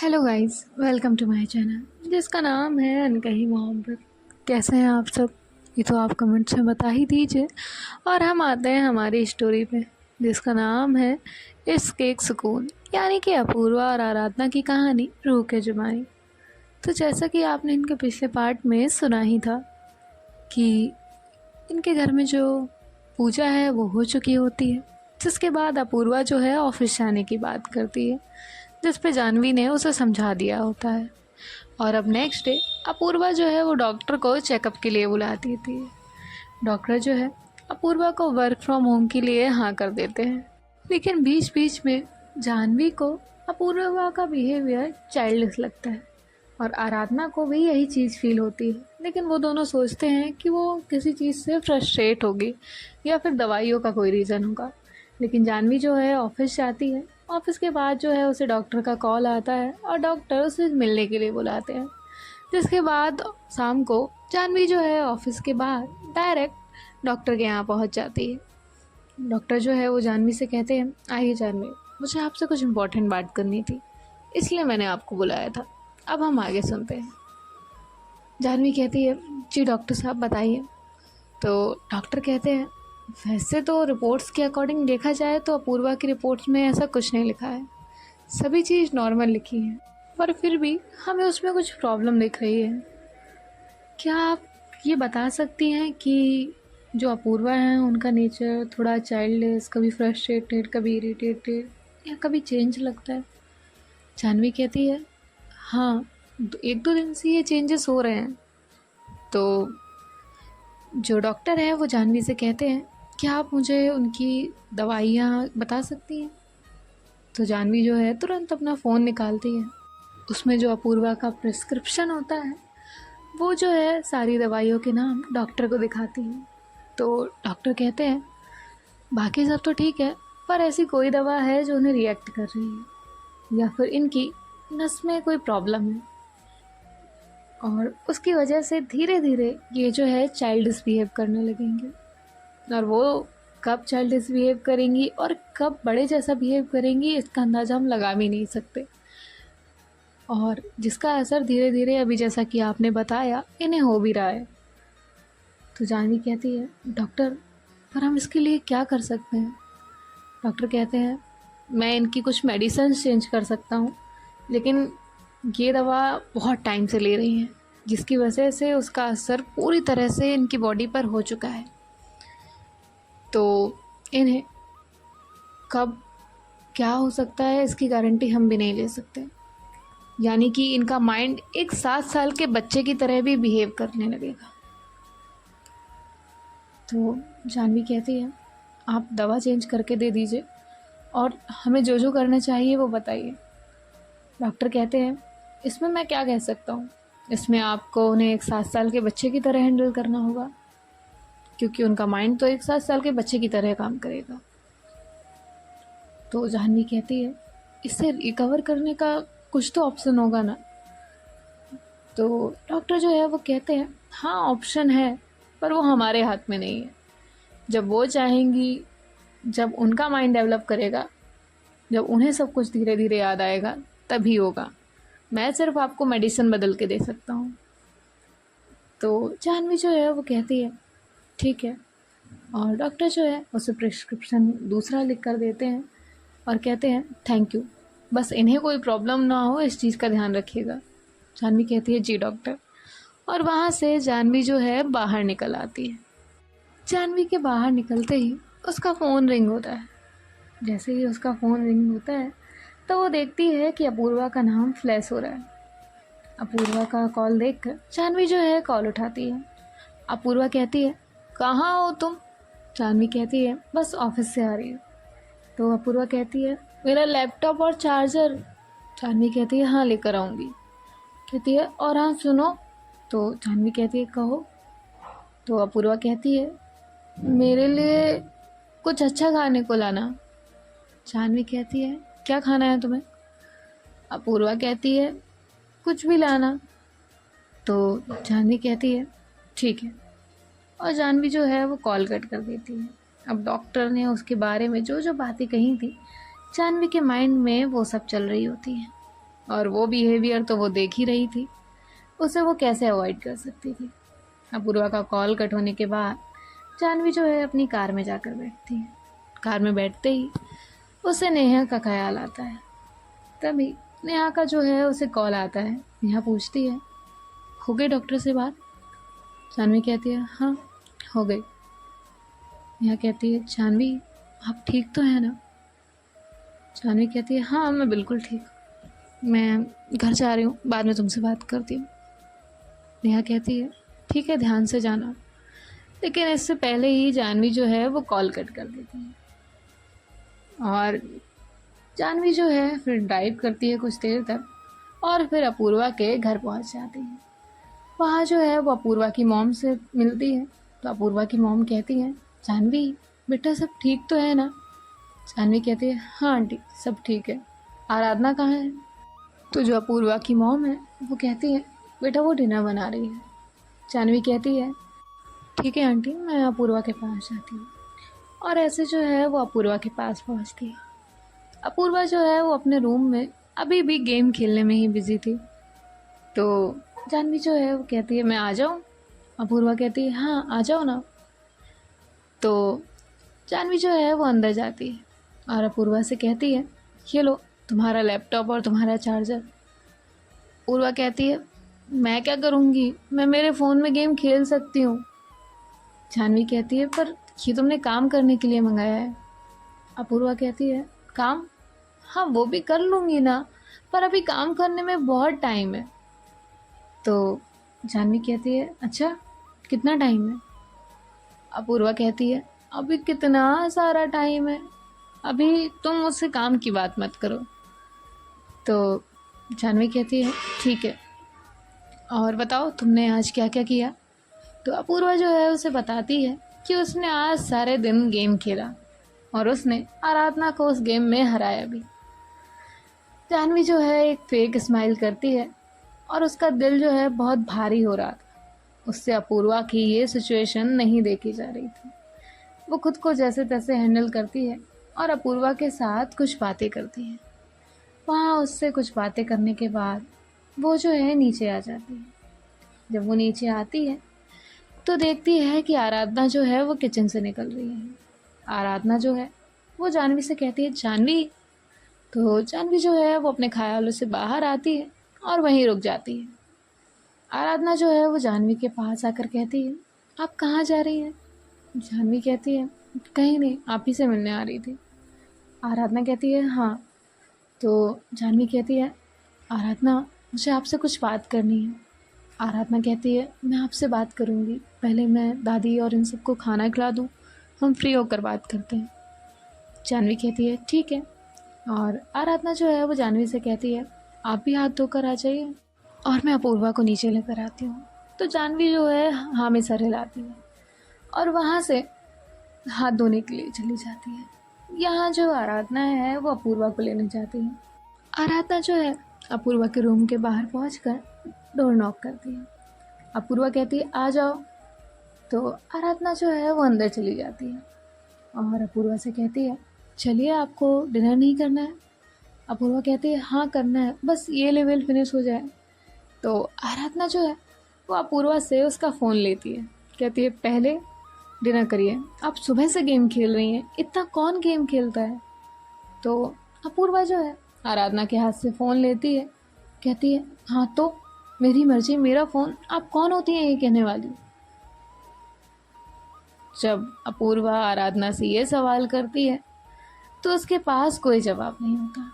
Hello guys, welcome to my channel जिसका नाम है अनकही मोहब्बत। कैसे हैं आप सब? ये तो आप कमेंट्स में बता ही दीजिए। और हम आते हैं हमारी स्टोरी पे जिसका नाम है इश्क एक सुकून, यानी कि अपूर्वा और आराधना की कहानी रूह के जुबानी। तो जैसा कि आपने इनके पिछले पार्ट में सुना ही था कि इनके घर में जो पूजा है वो हो चुकी होती है, जिसके बाद अपूर्वा जो है ऑफिस जाने की बात करती है, जिस पे जानवी ने उसे समझा दिया होता है। और अब नेक्स्ट डे अपूर्वा जो है वो डॉक्टर को चेकअप के लिए बुलाती थी। डॉक्टर जो है अपूर्वा को वर्क फ्रॉम होम के लिए हाँ कर देते हैं, लेकिन बीच बीच में जानवी को अपूर्वा का बिहेवियर चाइल्डिश लगता है और आराधना को भी यही चीज़ फील होती है। लेकिन वो दोनों सोचते हैं कि वो किसी चीज़ से फ्रस्ट्रेट होगी या फिर दवाइयों का कोई रीज़न होगा। लेकिन जानवी जो है ऑफिस जाती है। ऑफिस के बाद जो है उसे डॉक्टर का कॉल आता है और डॉक्टर उसे मिलने के लिए बुलाते हैं, जिसके बाद शाम को जानवी जो है ऑफिस के बाद डायरेक्ट डॉक्टर के यहाँ पहुँच जाती है। डॉक्टर जो है वो जानवी से कहते हैं, आइए जानवी, मुझे आपसे कुछ इम्पोर्टेंट बात करनी थी, इसलिए मैंने आपको बुलाया था। अब हम आगे सुनते हैं। जानवी कहती है, जी डॉक्टर साहब बताइए। तो डॉक्टर कहते हैं, वैसे तो रिपोर्ट्स के अकॉर्डिंग देखा जाए तो अपूर्वा की रिपोर्ट्स में ऐसा कुछ नहीं लिखा है, सभी चीज़ नॉर्मल लिखी है, पर फिर भी हमें उसमें कुछ प्रॉब्लम दिख रही है। क्या आप ये बता सकती हैं कि जो अपूर्वा है उनका नेचर थोड़ा चाइल्डिश, कभी फ्रस्ट्रेटेड, कभी इरिटेटेड या कभी चेंज लगता है? जानवी कहती है, हाँ, एक दो दिन से ये चेंजेस हो रहे हैं। तो जो डॉक्टर है वो जानवी से कहते हैं, क्या आप मुझे उनकी दवाइयाँ बता सकती हैं? तो जानवी जो है तुरंत अपना फ़ोन निकालती है। उसमें जो अपूर्वा का प्रिस्क्रिप्शन होता है वो जो है सारी दवाइयों के नाम डॉक्टर को दिखाती है। तो डॉक्टर कहते हैं, बाकी सब तो ठीक है, पर ऐसी कोई दवा है जो उन्हें रिएक्ट कर रही है या फिर इनकी नस में कोई प्रॉब्लम है, और उसकी वजह से धीरे धीरे ये जो है चाइल्डिश बिहेव करने लगेंगे। और वो कब चाइल्डिश बिहेव करेंगी और कब बड़े जैसा बिहेव करेंगी इसका अंदाज़ा हम लगा भी नहीं सकते, और जिसका असर धीरे धीरे अभी जैसा कि आपने बताया इन्हें हो भी रहा है। तो जानवी कहती है, डॉक्टर, पर हम इसके लिए क्या कर सकते हैं? डॉक्टर कहते हैं, मैं इनकी कुछ मेडिसिन चेंज कर सकता हूँ, लेकिन ये दवा बहुत टाइम से ले रही हैं, जिसकी वजह से उसका असर पूरी तरह से इनकी बॉडी पर हो चुका है। तो इन्हें कब क्या हो सकता है इसकी गारंटी हम भी नहीं ले सकते। यानी कि इनका माइंड एक 7 साल के बच्चे की तरह भी बिहेव करने लगेगा। तो जानवी कहती है, आप दवा चेंज करके दे दीजिए और हमें जो जो करना चाहिए वो बताइए। डॉक्टर कहते हैं, इसमें मैं क्या कह सकता हूँ, इसमें आपको उन्हें एक 7 साल के बच्चे की तरह हैंडल करना होगा, क्योंकि उनका माइंड तो एक 7 साल के बच्चे की तरह काम करेगा। तो जानवी कहती है, इससे रिकवर करने का कुछ तो ऑप्शन होगा ना? तो डॉक्टर जो है वो कहते हैं, हाँ ऑप्शन है, पर वो हमारे हाथ में नहीं है। जब वो चाहेंगी, जब उनका माइंड डेवलप करेगा, जब उन्हें सब कुछ धीरे धीरे याद आएगा तभी होगा। मैं सिर्फ आपको मेडिसिन बदल के दे सकता हूँ। तो जानवी जो है वो कहती है, ठीक है। और डॉक्टर जो है उसे प्रिस्क्रिप्शन दूसरा लिख कर देते हैं और कहते हैं, थैंक यू, बस इन्हें कोई प्रॉब्लम ना हो इस चीज़ का ध्यान रखिएगा। जानवी कहती है, जी डॉक्टर। और वहाँ से जानवी जो है बाहर निकल आती है। जानवी के बाहर निकलते ही उसका फ़ोन रिंग होता है। जैसे ही उसका फ़ोन रिंग होता है तो वो देखती है कि अपूर्वा का नाम फ्लैश हो रहा है। अपूर्वा का कॉल देखकर जानवी जो है कॉल उठाती है। अपूर्वा कहती है, कहाँ हो तुम? जानवी कहती है, बस ऑफिस से आ रही हूँ। तो अपूर्वा कहती है, मेरा लैपटॉप और चार्जर। जानवी कहती है, हाँ लेकर आऊँगी। कहती है, और हाँ सुनो। तो जानवी कहती है, कहो। तो अपूर्वा कहती है, मेरे लिए कुछ अच्छा खाने को लाना। जानवी कहती है, क्या खाना है तुम्हें? अपूर्वा कहती है, कुछ भी लाना। तो जानवी कहती है, ठीक है। और जानवी जो है वो कॉल कट कर देती है। अब डॉक्टर ने उसके बारे में जो जो बातें कही थी, जानवी के माइंड में वो सब चल रही होती हैं। और वो बिहेवियर तो वो देख ही रही थी, उसे वो कैसे अवॉइड कर सकती थी। अपूर्वा का कॉल कट होने के बाद जाह्नवी जो है अपनी कार में जाकर बैठती है। कार में बैठते ही उसे नेहा का ख्याल आता है। तभी नेहा का जो है उसे कॉल आता है। नेहा पूछती है, हो गई डॉक्टर से बात? जाह्नवी कहती है, हाँ हो गई। नेहा कहती है, जाह्नवी आप ठीक तो हैं ना? जाह्नवी कहती है, हाँ मैं बिल्कुल ठीक, मैं घर जा रही हूँ, बाद में तुमसे बात करती हूँ। नेहा कहती है, ठीक है ध्यान से जाना। लेकिन इससे पहले ही जाह्नवी जो है वो कॉल कट कर देती है। और जाह्नवी जो है फिर ड्राइव करती है कुछ देर तक और फिर अपूर्वा के घर पहुंच जाती है। वहाँ जो है वो अपूर्वा की मॉम से मिलती है। तो अपूर्वा की मॉम कहती है, जाह्नवी बेटा सब ठीक तो है ना? जाह्नवी कहती है, हाँ आंटी सब ठीक है। आराधना कहाँ है? तो जो अपूर्वा की मॉम है वो कहती है, बेटा वो डिनर बना रही है। जाह्नवी कहती है, ठीक है आंटी मैं अपूर्वा के पास जाती हूँ। और ऐसे जो है वो अपूर्वा के पास पहुँचती है। अपूर्वा जो है वो अपने रूम में अभी भी गेम खेलने में ही बिजी थी। तो जाह्नवी जो है वो कहती है, मैं आ जाऊँ? अपूर्वा कहती है, हाँ आ जाओ ना। तो जाह्नवी जो है वो अंदर जाती है और अपूर्वा से कहती है, ये लो तुम्हारा लैपटॉप और तुम्हारा चार्जर। अपूर्वा कहती है, मैं क्या करूँगी, मैं मेरे फ़ोन में गेम खेल सकती हूँ। जाह्नवी कहती है, पर ये तुमने काम करने के लिए मंगाया है। अपूर्वा कहती है, काम? हाँ वो भी कर लूँगी ना, पर अभी काम करने में बहुत टाइम है। तो जाह्नवी कहती है, अच्छा कितना टाइम है? अपूर्वा कहती है, अभी कितना सारा टाइम है, अभी तुम मुझसे काम की बात मत करो। तो जाह्नवी कहती है, ठीक है और बताओ तुमने आज क्या क्या किया? तो अपूर्वा जो है उसे बताती है कि उसने आज सारे दिन गेम खेला और उसने आराधना को उस गेम में हराया भी। जाह्नवी जो है एक फेक स्माइल करती है और उसका दिल जो है बहुत भारी हो रहा था। उससे अपूर्वा की ये सिचुएशन नहीं देखी जा रही थी। वो खुद को जैसे तैसे हैंडल करती है और अपूर्वा के साथ कुछ बातें करती है। वहाँ उससे कुछ बातें करने के बाद वो जो है नीचे आ जाती है। जब वो नीचे आती है तो देखती है कि आराधना जो है वो किचन से निकल रही है। आराधना जो है वो जाह्नवी से कहती है, जाह्नवी। तो जाह्नवी जो है वो अपने ख्यालों से बाहर आती है और वहीं रुक जाती है। आराधना जो है वो जाह्नवी के पास आकर कहती है, आप कहाँ जा रही हैं? जाह्नवी कहती है, कहीं नहीं, आप ही से मिलने आ रही थी। आराधना कहती है, हाँ। तो जाह्नवी कहती है, आराधना मुझे आपसे कुछ बात करनी है। आराधना कहती है, मैं आपसे बात करूँगी, पहले मैं दादी और इन सबको खाना खिला दूँ, हम फ्री होकर बात करते हैं। जाह्नवी कहती है, ठीक है। और आराधना जो है वो जाह्नवी से कहती है, आप भी हाथ धोकर आ जाइए और मैं अपूर्वा को नीचे लेकर आती हूँ। तो जाह्नवी जो है हाँ में सर हिलाती है और वहाँ से हाथ धोने के लिए चली जाती है। यहाँ जो आराधना है वो अपूर्वा को लेने जाती है। आराधना जो है अपूर्वा के रूम के बाहर पहुंचकर डोर नॉक करती है। अपूर्वा कहती है, आ जाओ। तो आराधना जो है वो अंदर चली जाती है और अपूर्वा से कहती है, चलिए आपको डिनर नहीं करना है? अपूर्वा कहती है, हाँ करना है, बस ये लेवल फिनिश हो जाए। तो आराधना जो है वो अपूर्वा से उसका फ़ोन लेती है, कहती है, पहले डिनर करिए, आप सुबह से गेम खेल रही हैं, इतना कौन गेम खेलता है? तो अपूर्वा जो है आराधना के हाथ से फ़ोन लेती है, कहती है, हाँ तो मेरी मर्जी, मेरा फ़ोन, आप कौन होती हैं ये कहने वाली? जब अपूर्वा आराधना से ये सवाल करती है तो उसके पास कोई जवाब नहीं होता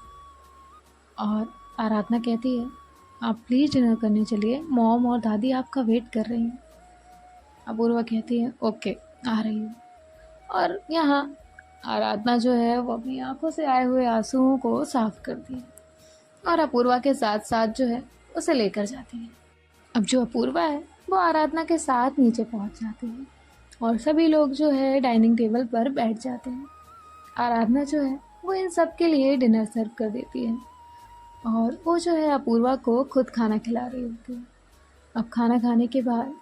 और आराधना कहती है, आप प्लीज़ डिनर करने चलिए, मॉम और दादी आपका वेट कर रही हैं। अपूर्वा कहती है, ओके आ रही हूँ। और यहाँ आराधना जो है वो अपनी आंखों से आए हुए आंसुओं को साफ करती है और अपूर्वा के साथ साथ जो है उसे लेकर जाती है। अब जो अपूर्वा है वो आराधना के साथ नीचे पहुंच जाती है और सभी लोग जो है डाइनिंग टेबल पर बैठ जाते हैं। आराधना जो है वो इन सब के लिए डिनर सर्व कर देती है और वो जो है अपूर्वा को खुद खाना खिला रही होती है। अब खाना खाने के बाद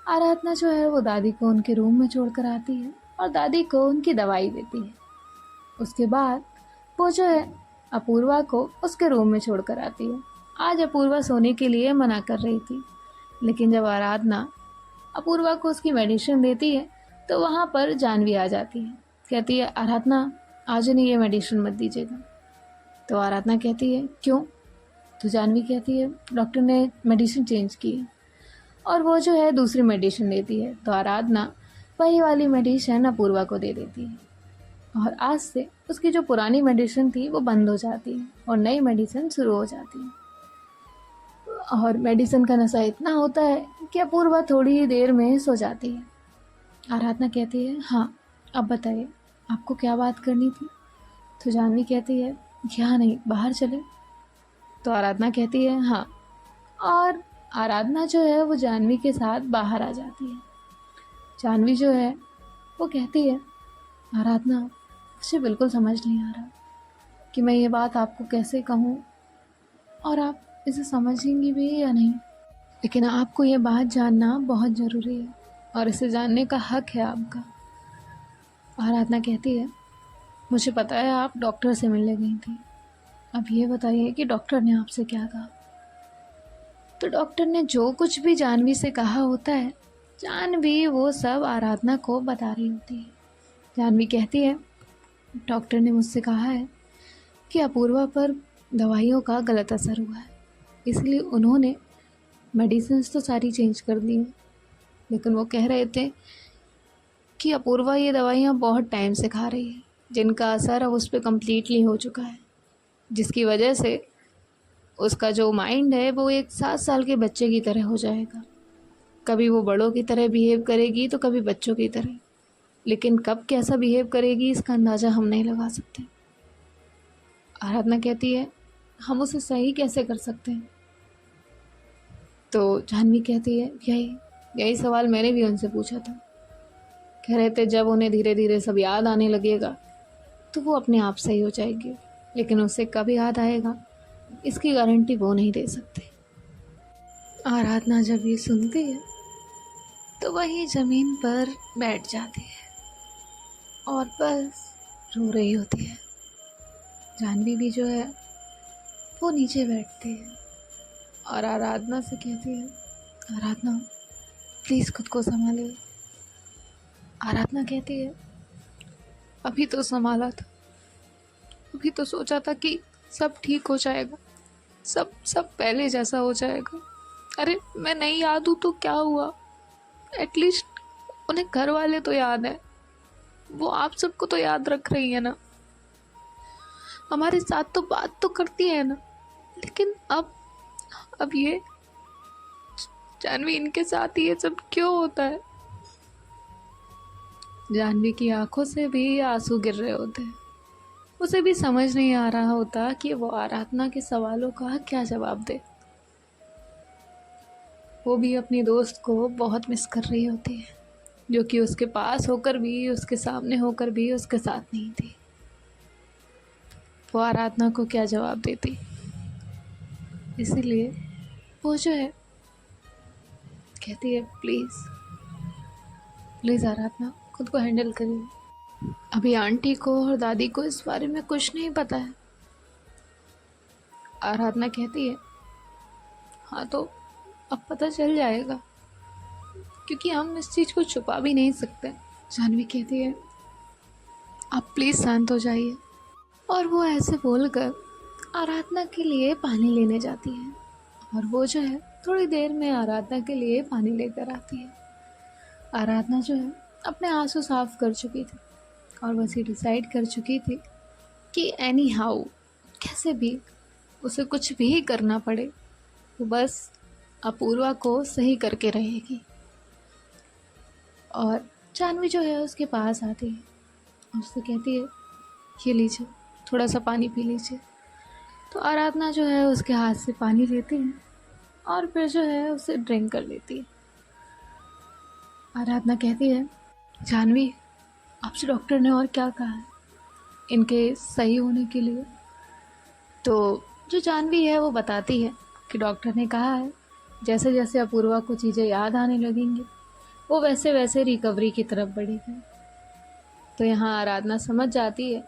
आराधना जो है वो दादी को उनके रूम में छोड़कर आती है और दादी को उनकी दवाई देती है। उसके बाद वो जो है अपूर्वा को उसके रूम में छोड़कर आती है। आज अपूर्वा सोने के लिए मना कर रही थी, लेकिन जब आराधना अपूर्वा को उसकी मेडिसिन देती है तो वहाँ पर जानवी आ जाती है। कहती है, आराधना आज नहीं ये मेडिसिन मत दीजिएगा। तो आराधना कहती है, क्यों? तो जानवी कहती है, डॉक्टर ने मेडिसिन चेंज की है और वो जो है दूसरी मेडिसिन देती है। तो आराधना वही वाली मेडिसिन अपूर्वा को दे देती है और आज से उसकी जो पुरानी मेडिसिन थी वो बंद हो जाती है और नई मेडिसिन शुरू हो जाती है। और मेडिसिन का नशा इतना होता है कि अपूर्वा थोड़ी ही देर में सो जाती है। आराधना कहती है, हाँ अब बताइए आपको क्या बात करनी थी? तो जानवी कहती है, यहाँ नहीं बाहर चले। तो आराधना कहती है, हाँ। और आराधना जो है वो जानवी के साथ बाहर आ जाती है। जानवी जो है वो कहती है, आराधना मुझे बिल्कुल समझ नहीं आ रहा कि मैं ये बात आपको कैसे कहूँ और आप इसे समझेंगी भी या नहीं, लेकिन आपको ये बात जानना बहुत ज़रूरी है और इसे जानने का हक है आपका। आराधना कहती है, मुझे पता है आप डॉक्टर से मिलने गई थी, अब ये बताइए कि डॉक्टर ने आपसे क्या कहा? तो डॉक्टर ने जो कुछ भी जानवी से कहा होता है, जानवी वो सब आराधना को बता रही होती है। जानवी कहती है, डॉक्टर ने मुझसे कहा है कि अपूर्वा पर दवाइयों का गलत असर हुआ है, इसलिए उन्होंने मेडिसिन्स तो सारी चेंज कर दी हैं, लेकिन वो कह रहे थे कि अपूर्वा ये दवाइयाँ बहुत टाइम से खा रही है, जिनका असर अब उस पर कम्प्लीटली हो चुका है, जिसकी वजह से उसका जो माइंड है वो एक 7 साल के बच्चे की तरह हो जाएगा। कभी वो बड़ों की तरह बिहेव करेगी तो कभी बच्चों की तरह, लेकिन कब कैसा बिहेव करेगी इसका अंदाज़ा हम नहीं लगा सकते। आराधना कहती है, हम उसे सही कैसे कर सकते हैं? तो जानवी कहती है, यही सवाल मैंने भी उनसे पूछा था। कह रहे थे जब उन्हें धीरे धीरे सब याद आने लगेगा तो वो अपने आप सही हो जाएगी, लेकिन उसे कब याद आएगा इसकी गारंटी वो नहीं दे सकते। आराधना जब ये सुनती है तो वही ज़मीन पर बैठ जाती है और बस रो रही होती है। जानवी भी जो है वो नीचे बैठती है और आराधना से कहती है, आराधना प्लीज़ खुद को संभालिए। आराधना कहती है, अभी तो संभाला था, अभी तो सोचा था कि सब ठीक हो जाएगा, सब पहले जैसा हो जाएगा। अरे मैं नहीं याद हूँ तो क्या हुआ, एटलीस्ट उन्हें घर वाले तो याद है, वो आप सबको तो याद रख रही है ना, हमारे साथ तो बात तो करती है ना, लेकिन अब ये जानवी इनके साथ ये सब क्यों होता है? जानवी की आंखों से भी आंसू गिर रहे होते हैं। उसे भी समझ नहीं आ रहा होता कि वो आराधना के सवालों का क्या जवाब दे। वो भी अपनी दोस्त को बहुत मिस कर रही होती है, जो कि उसके पास होकर भी, उसके सामने होकर भी उसके साथ नहीं थी। वो आराधना को क्या जवाब देती? इसीलिए वो जो है कहती है, प्लीज़ आराधना खुद को हैंडल करिए। अभी आंटी को और दादी को इस बारे में कुछ नहीं पता है। आराधना कहती है, हाँ तो अब पता चल जाएगा, क्योंकि हम इस चीज़ को छुपा भी नहीं सकते। जानवी कहती है, आप प्लीज़ शांत हो जाइए। और वो ऐसे बोलकर आराधना के लिए पानी लेने जाती है और वो जो है थोड़ी देर में आराधना के लिए पानी लेकर आती है। आराधना जो है अपने आंसू साफ कर चुकी थी और बस ये डिसाइड कर चुकी थी कि एनी हाउ कैसे भी उसे कुछ भी करना पड़े, वो बस अपूर्वा को सही करके रहेगी। और जानवी जो है उसके पास आती है और उससे कहती है, ये लीजिए थोड़ा सा पानी पी लीजिए। तो आराधना जो है उसके हाथ से पानी लेती है और फिर जो है उसे ड्रिंक कर लेती है। आराधना कहती है, जानवी आपसे डॉक्टर ने और क्या कहा है इनके सही होने के लिए? तो जो जानवी है वो बताती है कि डॉक्टर ने कहा है जैसे जैसे अपूर्वा को चीज़ें याद आने लगेंगी वो वैसे वैसे रिकवरी की तरफ बढ़ेगी। तो यहाँ आराधना समझ जाती है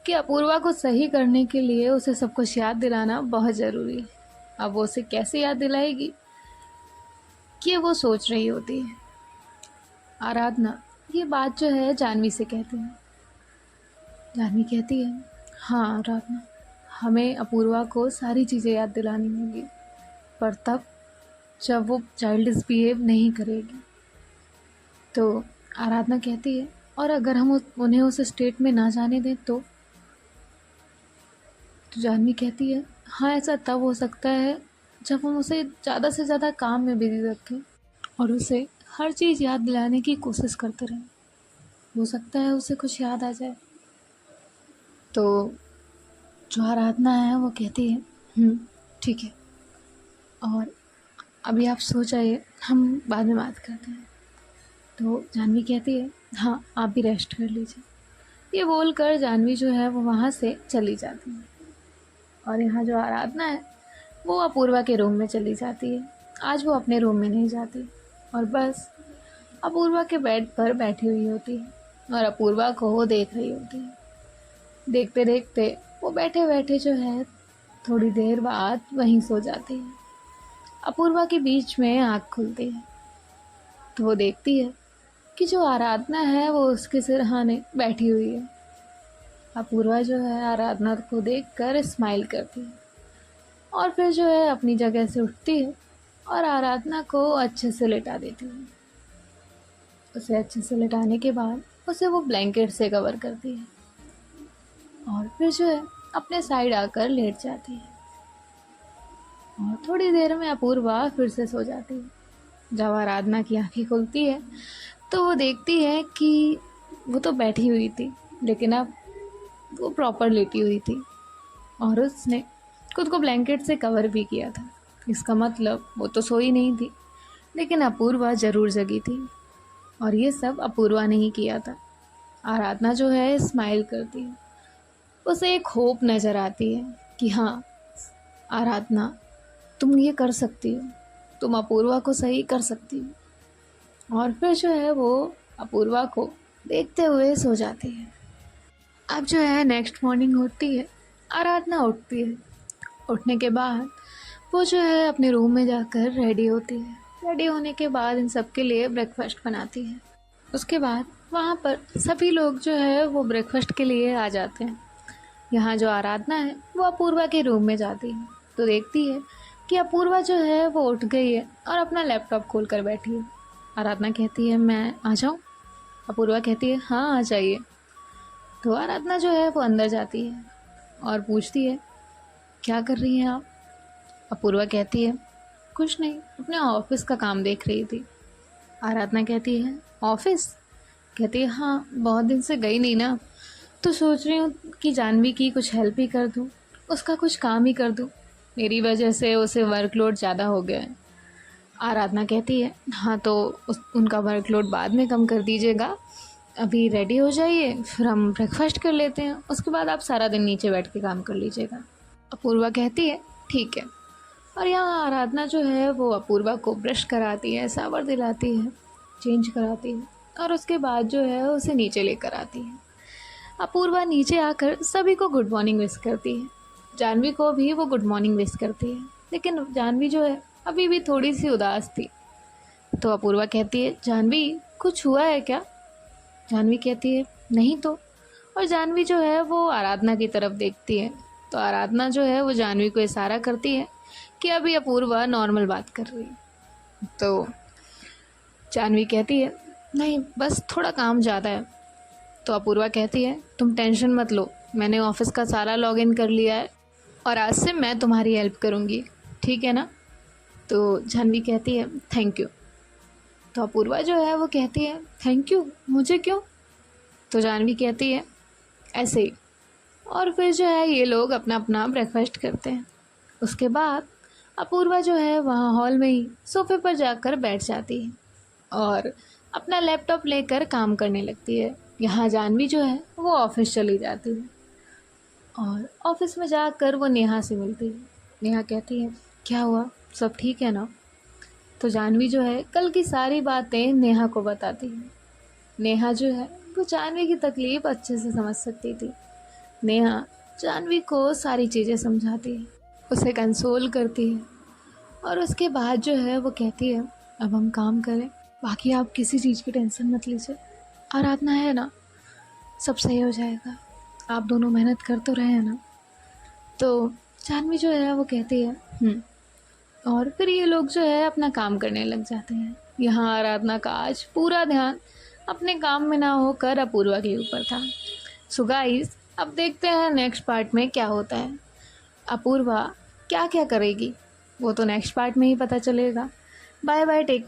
कि अपूर्वा को सही करने के लिए उसे सब कुछ याद दिलाना बहुत ज़रूरी है। अब वो उसे कैसे याद दिलाएगी, कि वो सोच रही होती है। आराधना ये बात जो है जानवी से कहती है। जानवी कहती है, हाँ आराधना, हमें अपूर्वा को सारी चीज़ें याद दिलानी होगी, पर तब जब वो चाइल्डिश बिहेव नहीं करेगी। तो आराधना कहती है, और अगर हम उन्हें उस स्टेट में ना जाने दें तो जानवी कहती है, हाँ ऐसा तब हो सकता है जब हम उसे ज़्यादा से ज़्यादा काम में बिजी रखें और उसे हर चीज़ याद दिलाने की कोशिश करते रहें। हो सकता है उसे कुछ याद आ जाए। तो जो आराधना है वो कहती है, ठीक है, और अभी आप सो जाइए, हम बाद में बात करते हैं। तो जानवी कहती है, हाँ आप भी रेस्ट कर लीजिए। ये बोलकर जानवी जो है वो वहाँ से चली जाती है। और यहाँ जो आराधना है वो अपूर्वा के रूम में चली जाती है। आज वो अपने रूम में नहीं जाती और बस अपूर्वा के बेड पर बैठी हुई होती है और अपूर्वा को वो देख रही होती है। देखते देखते वो बैठे बैठे जो है थोड़ी देर बाद वहीं सो जाती है। अपूर्वा के बीच में आँख खुलती है तो वो देखती है कि जो आराधना है वो उसके सिरहाने बैठी हुई है। अपूर्वा जो है आराधना को देखकर स्माइल करती है और फिर जो है अपनी जगह से उठती है और आराधना को अच्छे से लिटा देती है। उसे अच्छे से लिटाने के बाद उसे वो ब्लैंकेट से कवर करती है और फिर जो है अपने साइड आकर लेट जाती है। और थोड़ी देर में अपूर्वा फिर से सो जाती है। जब आराधना की आंखें खुलती है तो वो देखती है कि वो तो बैठी हुई थी लेकिन अब वो प्रॉपर लेटी हुई थी और उसने खुद को ब्लैंकेट से कवर भी किया था। इसका मतलब वो तो सोई नहीं थी लेकिन अपूर्वा ज़रूर जगी थी और ये सब अपूर्वा ने ही किया था। आराधना जो है स्माइल करती है, उसे एक होप नज़र आती है कि हाँ आराधना तुम ये कर सकती हो, तुम अपूर्वा को सही कर सकती हो। और फिर जो है वो अपूर्वा को देखते हुए सो जाती है। अब जो है नेक्स्ट मॉर्निंग होती है, आराधना उठती है। उठने के बाद वो जो है अपने रूम में जाकर रेडी होती है। रेडी होने के बाद इन सब के लिए ब्रेकफास्ट बनाती है। उसके बाद वहाँ पर सभी लोग जो है वो ब्रेकफास्ट के लिए आ जाते हैं। यहाँ जो आराधना है वो अपूर्वा के रूम में जाती है तो देखती है कि अपूर्वा जो है वो उठ गई है और अपना लैपटॉप खोल कर बैठी है। आराधना कहती है, मैं आ जाऊँ? अपूर्वा कहती है, हाँ आ जाइए। तो आराधना जो है वो अंदर जाती है और पूछती है, क्या कर रही हैं आप? अपूर्वा कहती है, कुछ नहीं, अपने ऑफिस का काम देख रही थी। आराधना कहती है, ऑफिस? कहती है, हाँ बहुत दिन से गई नहीं ना, तो सोच रही हूँ कि जानवी की कुछ हेल्प ही कर दूँ, उसका कुछ काम ही कर दूँ। मेरी वजह से उसे वर्कलोड ज़्यादा हो गया है। आराधना कहती है, हाँ तो उनका वर्कलोड बाद में कम कर दीजिएगा, अभी रेडी हो जाइए, फिर हम ब्रेकफास्ट कर लेते हैं, उसके बाद आप सारा दिन नीचे बैठ के काम कर लीजिएगा। अपूर्वा कहती है, ठीक है। और यहाँ आराधना जो है वो अपूर्वा को ब्रश कराती है, शावर दिलाती है, चेंज कराती है और उसके बाद जो है उसे नीचे लेकर आती है। अपूर्वा नीचे आकर सभी को गुड मॉर्निंग विश करती है। जानवी को भी वो गुड मॉर्निंग विश करती है, लेकिन जानवी जो है अभी भी थोड़ी सी उदास थी। तो अपूर्वा कहती है, जानवी कुछ हुआ है क्या? जानवी कहती है, नहीं तो। और जानवी जो है वो आराधना की तरफ देखती है तो आराधना जो है वो जानवी को इशारा करती है कि अभी अपूर्वा नॉर्मल बात कर रही है। तो जानवी कहती है, नहीं बस थोड़ा काम ज़्यादा है। तो अपूर्वा कहती है, तुम टेंशन मत लो, मैंने ऑफिस का सारा लॉगिन कर लिया है और आज से मैं तुम्हारी हेल्प करूँगी, ठीक है ना? तो जानवी कहती है, थैंक यू। तो अपूर्वा जो है वो कहती है, थैंक यू मुझे क्यों? तो जानवी कहती है, ऐसे ही। और फिर जो है ये लोग अपना अपना ब्रेकफास्ट करते हैं। उसके बाद अपूर्वा जो है वहाँ हॉल में ही सोफे पर जाकर बैठ जाती है और अपना लैपटॉप लेकर काम करने लगती है। यहाँ जानवी जो है वो ऑफिस चली जाती है और ऑफिस में जाकर वो नेहा से मिलती है। नेहा कहती है, क्या हुआ, सब ठीक है ना? तो जानवी जो है कल की सारी बातें नेहा को बताती है। नेहा जो है वो जानवी की तकलीफ़ अच्छे से समझ सकती थी, नेहा जानवी को सारी चीज़ें समझाती है, उसे कंसोल करती है और उसके बाद जो है वो कहती है अब हम काम करें, बाकी आप किसी चीज़ की टेंशन मत लीजिए और आप ना है ना सब सही हो जाएगा, आप दोनों मेहनत कर तो रहे हैं ना। तो जानवी जो है वो कहती है। और फिर ये लोग जो है अपना काम करने लग जाते हैं। यहाँ आराधना का आज पूरा ध्यान अपने काम में ना होकर अपूर्वा के ऊपर था। सो गाइस, अब देखते हैं नेक्स्ट पार्ट में क्या होता है। अपूर्वा क्या क्या करेगी वो तो नेक्स्ट पार्ट में ही पता चलेगा। Bye bye, take care.